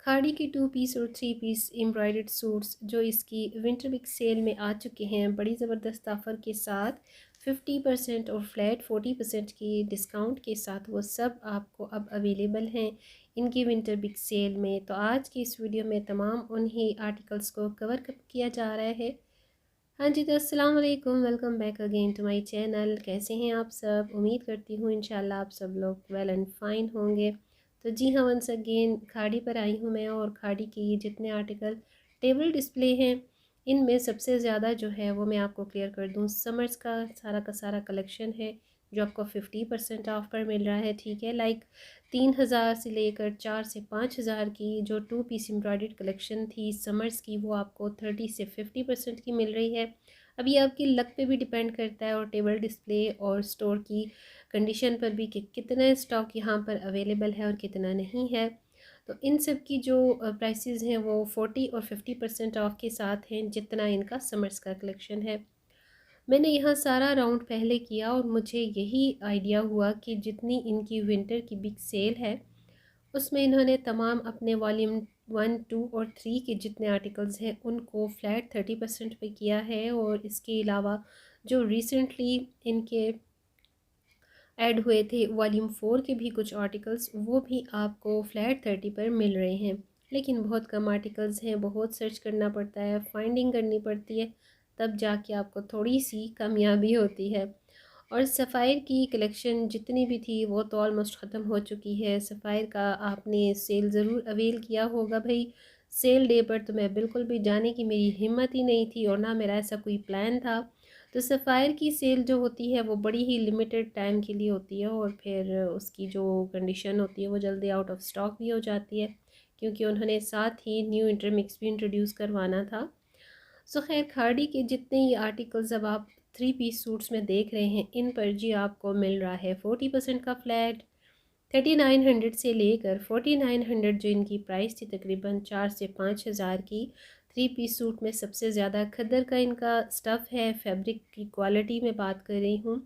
खाड़ी की 2 पीस और 3 पीस एम्ब्रॉयडर्ड सूट्स जो इसकी विंटर बिग सेल में आ चुके हैं बड़ी ज़बरदस्त ऑफ़र के साथ 50% और फ्लैट 40% की डिस्काउंट के साथ, वो सब आपको अब अवेलेबल हैं इनकी विंटर बिग सेल में। तो आज की इस वीडियो में तमाम उन्हीं आर्टिकल्स को कवर किया जा रहा है। हाँ जी, तो अस्सलाम वालेकुम, welcome back again to my channel. कैसे हैं आप सब? उम्मीद करती हूँ इंशाल्लाह आप सब लोग वेल एंड फाइन होंगे। तो जी हाँ, वंस अगेन खाड़ी पर आई हूँ मैं, और खाड़ी के ये जितने आर्टिकल टेबल डिस्प्ले हैं इनमें सबसे ज़्यादा जो है वो मैं आपको क्लियर कर दूँ, समर्स का सारा कलेक्शन है जो आपको 50% ऑफ पर मिल रहा है। ठीक है, लाइक 3,000 से लेकर 4 से 5 हज़ार की जो 2 पीस एम्ब्रॉयडर्ड कलेक्शन थी समर्स की, वो आपको 30 से 50% की मिल रही है। अब ये आपकी लक पे भी डिपेंड करता है और टेबल डिस्प्ले और स्टोर की कंडीशन पर भी कि कितना स्टॉक यहाँ पर अवेलेबल है और कितना नहीं है। तो इन सब की जो प्राइसेस हैं वो 40 और 50% ऑफ के साथ हैं जितना इनका समर्स का कलेक्शन है। मैंने यहाँ सारा राउंड पहले किया और मुझे यही आइडिया हुआ कि जितनी इनकी विंटर की बिग सेल है उसमें इन्होंने तमाम अपने वॉल्यूम 1, 2 और 3 के जितने आर्टिकल्स हैं उनको फ्लैट 30% पे किया है, और इसके अलावा जो रिसेंटली इनके ऐड हुए थे वॉल्यूम 4 के भी कुछ आर्टिकल्स, वो भी आपको फ्लैट 30 पर मिल रहे हैं। लेकिन बहुत कम आर्टिकल्स हैं, बहुत सर्च करना पड़ता है, फाइंडिंग करनी पड़ती है, तब जाके आपको थोड़ी सी कामयाबी होती है। और सफ़ायर की कलेक्शन जितनी भी थी वो तो ऑलमोस्ट ख़त्म हो चुकी है। सफ़ायर का आपने सेल ज़रूर अवेल किया होगा भाई। सेल डे पर तो मैं बिल्कुल भी जाने की मेरी हिम्मत ही नहीं थी और ना मेरा ऐसा कोई प्लान था। तो सफ़ायर की सेल जो होती है वो बड़ी ही लिमिटेड टाइम के लिए होती है, और फिर उसकी जो कंडीशन होती है वो जल्दी आउट ऑफ स्टॉक भी हो जाती है, क्योंकि उन्होंने साथ ही न्यू इंटरमिक्स भी इंट्रोड्यूस करवाना था। सो खैर, खाड़ी के जितने ही आर्टिकल्स अब आप 3 पीस सूट्स में देख रहे हैं इन पर जी आपको मिल रहा है 40% का फ्लैट। 3900 से लेकर 4900 जो इनकी प्राइस थी, तकरीबन 4 से 5 हज़ार की। 3 पीस सूट में सबसे ज़्यादा खद्दर का इनका स्टफ़ है, फैब्रिक की क्वालिटी में बात कर रही हूँ।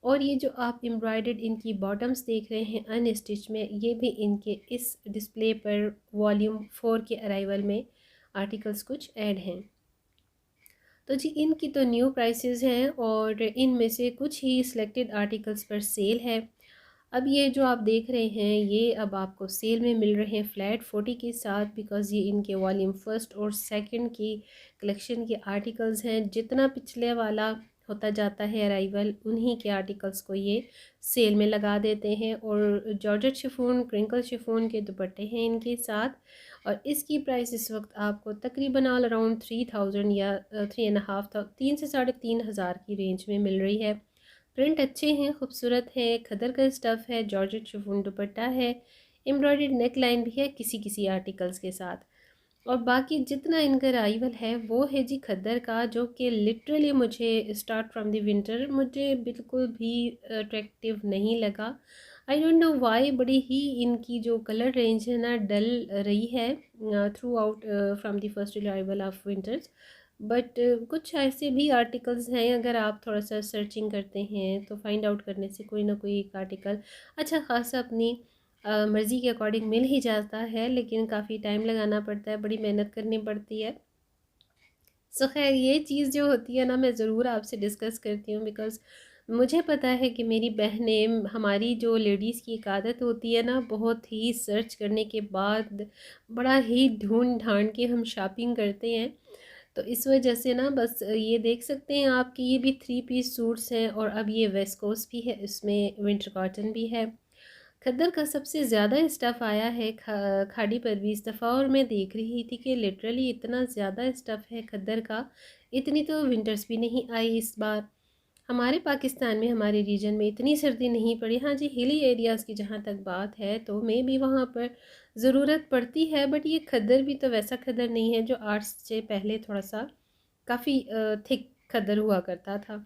और ये जो आप एम्ब्रॉयडर्ड इनकी बॉटम्स देख रहे हैं अनस्टिच में, ये भी इनके इस डिस्प्ले पर वॉल्यूम 4 के अराइवल में आर्टिकल्स कुछ ऐड हैं। तो जी इनकी तो न्यू प्राइसेस हैं और इनमें से कुछ ही सिलेक्टेड आर्टिकल्स पर सेल है। अब ये जो आप देख रहे हैं ये अब आपको सेल में मिल रहे हैं फ्लैट 40 के साथ, बिकॉज़ ये इनके वॉल्यूम 1 और 2 की कलेक्शन के आर्टिकल्स हैं। जितना पिछले वाला होता जाता है अराइवल, उन्हीं के आर्टिकल्स को ये सेल में लगा देते हैं। और जॉर्जेट शिफॉन, क्रिंकल शिफॉन के दुपट्टे हैं इनके साथ, और इसकी प्राइस इस वक्त आपको तकरीबन ऑल अराउंड 3000 या 3.5 3 से 3,500 की रेंज में मिल रही है। प्रिंट अच्छे हैं, खूबसूरत है, खदर का स्टफ़ है, जॉर्जेट शिफॉन दुपट्टा है, एम्ब्रॉयडर्ड नेक लाइन भी है किसी किसी आर्टिकल्स के साथ। और बाकी जितना इनका अराइवल है वो है जी खद्दर का, जो कि लिटरली मुझे स्टार्ट फ्रॉम द विंटर मुझे बिल्कुल भी अट्रैक्टिव नहीं लगा। आई डोंट नो वाई, बड़ी ही इनकी जो कलर रेंज है ना डल रही है through out from the first arrival of winters. But कुछ ऐसे भी आर्टिकल्स हैं, अगर आप थोड़ा सा सर्चिंग करते हैं तो फाइंड आउट करने से कोई ना कोई एक आर्टिकल अच्छा खासा अपनी मर्ज़ी के अकॉर्डिंग मिल ही जाता है, लेकिन काफ़ी टाइम लगाना पड़ता है, बड़ी मेहनत करनी पड़ती है। सो खैर, ये चीज़ जो होती है ना मैं ज़रूर आपसे डिस्कस करती हूँ, बिकॉज़ मुझे पता है कि मेरी बहनें, हमारी जो लेडीज़ की एक आदत होती है ना, बहुत ही सर्च करने के बाद बड़ा ही ढूंढ ढांड के हम शॉपिंग करते हैं। तो इस वजह से ना बस ये देख सकते हैं आप कि ये भी 3 पीस सूट्स हैं, और अब ये वेस्कोस भी है, इसमें विंटर कॉटन भी है। खद्दर का सबसे ज़्यादा स्टफ़ आया है खाड़ी पर भी इस दफ़ा, और मैं देख रही थी कि लिटरली इतना ज़्यादा स्टफ़ है खद्दर का, इतनी तो विंटर्स भी नहीं आई इस बार। हमारे पाकिस्तान में, हमारे रीजन में इतनी सर्दी नहीं पड़ी। हाँ जी, हिली एरियाज़ की जहाँ तक बात है तो मे भी वहाँ पर ज़रूरत पड़ती है, बट ये खद्दर भी तो वैसा खद्दर नहीं है जो आज से पहले थोड़ा सा काफ़ी थिक खद्दर हुआ करता था।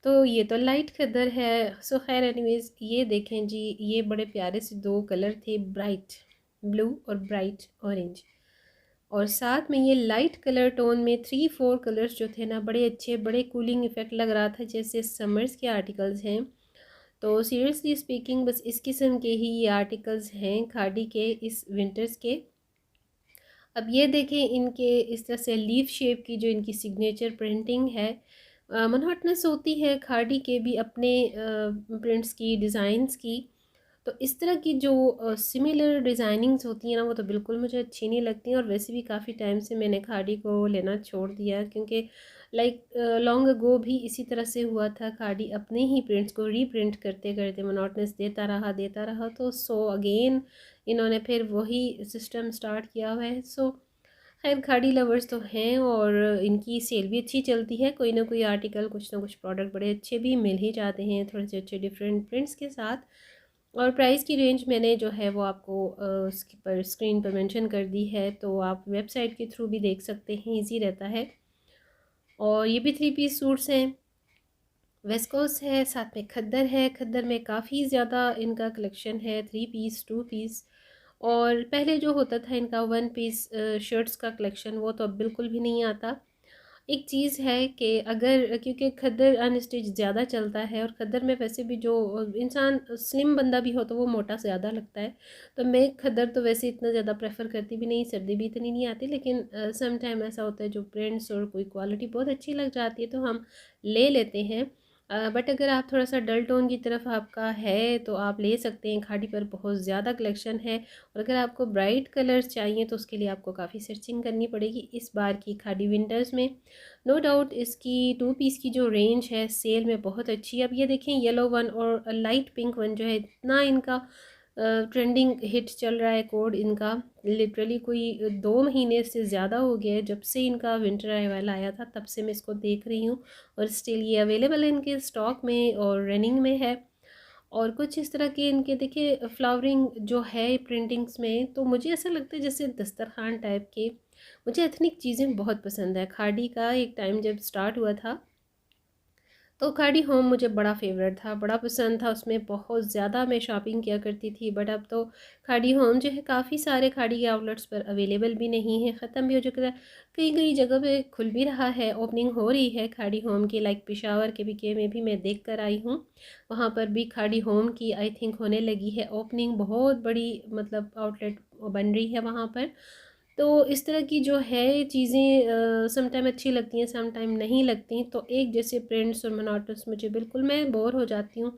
तो ये तो लाइट खद्दर है। सो खैर एनीवेज़, ये देखें जी, ये बड़े प्यारे से 2 कलर थे, ब्राइट ब्लू और ब्राइट ऑरेंज, और साथ में ये लाइट कलर टोन में 3 4 कलर्स जो थे ना, बड़े अच्छे, बड़े कूलिंग इफ़ेक्ट लग रहा था जैसे समर्स के आर्टिकल्स हैं। तो सीरियसली स्पीकिंग बस इस किस्म के ही ये आर्टिकल्स हैं खाड़ी के इस विंटर्स के। अब ये देखें इनके इस तरह से लीफ शेप की जो इनकी सिग्नेचर प्रिंटिंग है, मोनोटोनस होती है खाड़ी के भी अपने प्रिंट्स की, डिज़ाइंस की। तो इस तरह की जो सिमिलर डिज़ाइनिंग्स होती हैं ना, वो तो बिल्कुल मुझे अच्छी नहीं लगती। और वैसे भी काफ़ी टाइम से मैंने खाड़ी को लेना छोड़ दिया, क्योंकि लाइक लॉन्ग अगो भी इसी तरह से हुआ था। खाड़ी अपने ही प्रिंट्स को रीप्रिंट करते करते मोनोटोनस देता रहा, तो सो अगेन इन्होंने फिर वही सिस्टम स्टार्ट किया हुआ है। सो खैर, खाड़ी लवर्स तो हैं और इनकी सेल भी अच्छी चलती है। कोई ना कोई आर्टिकल, कुछ ना कुछ प्रोडक्ट बड़े अच्छे भी मिल ही जाते हैं, थोड़े से अच्छे डिफरेंट प्रिंट्स के साथ। और प्राइस की रेंज मैंने जो है वो आपको उसके पर स्क्रीन पर मेंशन कर दी है, तो आप वेबसाइट के थ्रू भी देख सकते हैं, इजी रहता है। और ये भी 3 पीस सूट्स हैं, वेस्कोस है, साथ में खद्दर है। खद्दर में काफ़ी ज़्यादा इनका कलेक्शन है, 3 पीस, 2 पीस। और पहले जो होता था इनका 1 पीस शर्ट्स का कलेक्शन, वो तो अब बिल्कुल भी नहीं आता। एक चीज़ है कि अगर, क्योंकि खद्दर अनस्टिच ज़्यादा चलता है, और खद्दर में वैसे भी जो इंसान स्लिम बंदा भी हो तो वो मोटा ज़्यादा लगता है। तो मैं खद्दर तो वैसे इतना ज़्यादा प्रेफर करती भी नहीं, सर्दी भी इतनी नहीं आती, लेकिन सम टाइम ऐसा होता है जो प्रिंट्स और कोई क्वालिटी बहुत अच्छी लग जाती है तो हम ले लेते हैं। बट अगर आप थोड़ा सा डल टोन की तरफ आपका है तो आप ले सकते हैं। खाड़ी पर बहुत ज़्यादा कलेक्शन है। और अगर आपको ब्राइट कलर्स चाहिए तो उसके लिए आपको काफ़ी सर्चिंग करनी पड़ेगी इस बार की खाड़ी विंटर्स में। नो डाउट इसकी 2 पीस की जो रेंज है सेल में बहुत अच्छी है। अब ये देखें, येलो वन और लाइट पिंक वन जो है, इतना इनका ट्रेंडिंग हिट चल रहा है कोड इनका। लिटरली कोई 2 महीने से ज़्यादा हो गया है जब से इनका विंटर अराइवल आया था, तब से मैं इसको देख रही हूँ। और स्टिल ये अवेलेबल है इनके स्टॉक में और रनिंग में है। और कुछ इस तरह के इनके देखिए फ्लावरिंग जो है प्रिंटिंग्स में, तो मुझे ऐसा लगता है जैसे दस्तरखान टाइप के। मुझे एथनिक चीज़ें बहुत पसंद है। खाड़ी का एक टाइम जब स्टार्ट हुआ था तो खाड़ी होम मुझे बड़ा फेवरेट था, बड़ा पसंद था, उसमें बहुत ज़्यादा मैं शॉपिंग किया करती थी। बट अब तो खाड़ी होम जो है काफ़ी सारे खाड़ी के आउटलेट्स पर अवेलेबल भी नहीं है, ख़त्म भी हो चुका है। कई कई जगह पे खुल भी रहा है, ओपनिंग हो रही है खाड़ी होम की, लाइक पेशावर के बीके में भी मैं देख कर आई हूँ। वहाँ पर भी खाड़ी होम की आई थिंक होने लगी है ओपनिंग, बहुत बड़ी मतलब आउटलेट बन रही है वहाँ पर। तो इस तरह की जो है चीज़ें सम टाइम अच्छी लगती हैं, सम टाइम नहीं लगती। तो एक जैसे प्रिंट्स और मोनोटोनस मुझे बिल्कुल, मैं बोर हो जाती हूँ।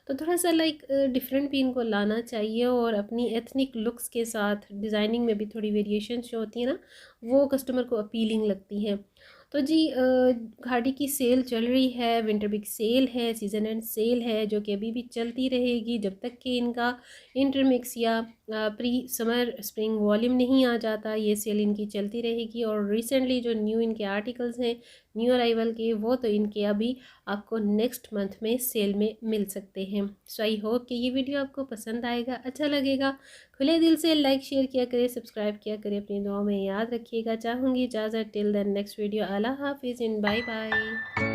तो थोड़ा सा लाइक डिफरेंट भी इनको लाना चाहिए, और अपनी एथनिक लुक्स के साथ डिज़ाइनिंग में भी थोड़ी वेरिएशंस जो होती हैं ना, वो कस्टमर को अपीलिंग लगती हैं। तो जी खाड़ी की सेल चल रही है, विंटर बिग सेल है, सीज़न एंड सेल है, जो कि अभी भी चलती रहेगी जब तक कि इनका इंटरमिक्स या प्री समर स्प्रिंग वॉल्यूम नहीं आ जाता। ये सेल इनकी चलती रहेगी। और रिसेंटली जो न्यू इनके आर्टिकल्स हैं न्यू अराइवल के, वो तो इनके अभी आपको नेक्स्ट मंथ में सेल में मिल सकते हैं। सो आई होप कि ये वीडियो आपको पसंद आएगा, अच्छा लगेगा। खुले दिल से लाइक शेयर किया करें, सब्सक्राइब किया करें, अपनी दुआओं में याद रखिएगा। चाहूँगी इजाज़त, टिल देन नेक्स्ट वीडियो, अल्लाह हाफिज़ इन, बाय बाय।